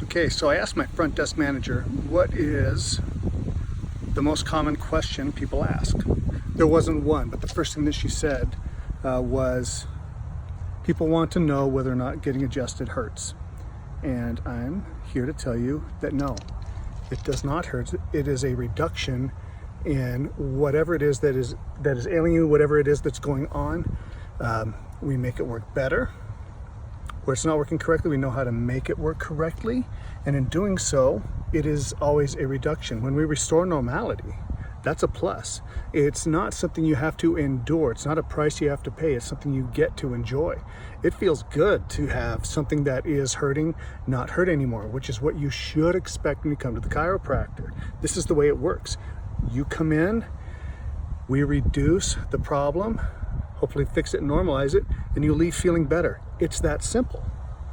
Okay, so I asked my front desk manager, what is the most common question people ask? There wasn't one, but the first thing that she said was, people want to know whether or not getting adjusted hurts. And I'm here to tell you that no, it does not hurt. It is a reduction in whatever it is that is ailing you, whatever it is that's going on. We make it work better. Where it's not working correctly, we know how to make it work correctly. And in doing so, it is always a reduction. When we restore normality, that's a plus. It's not something you have to endure. It's not a price you have to pay. It's something you get to enjoy. It feels good to have something that is hurting not hurt anymore, which is what you should expect when you come to the chiropractor. This is the way it works. You come in, we reduce the problem, hopefully fix it and normalize it, and you leave feeling better. It's that simple.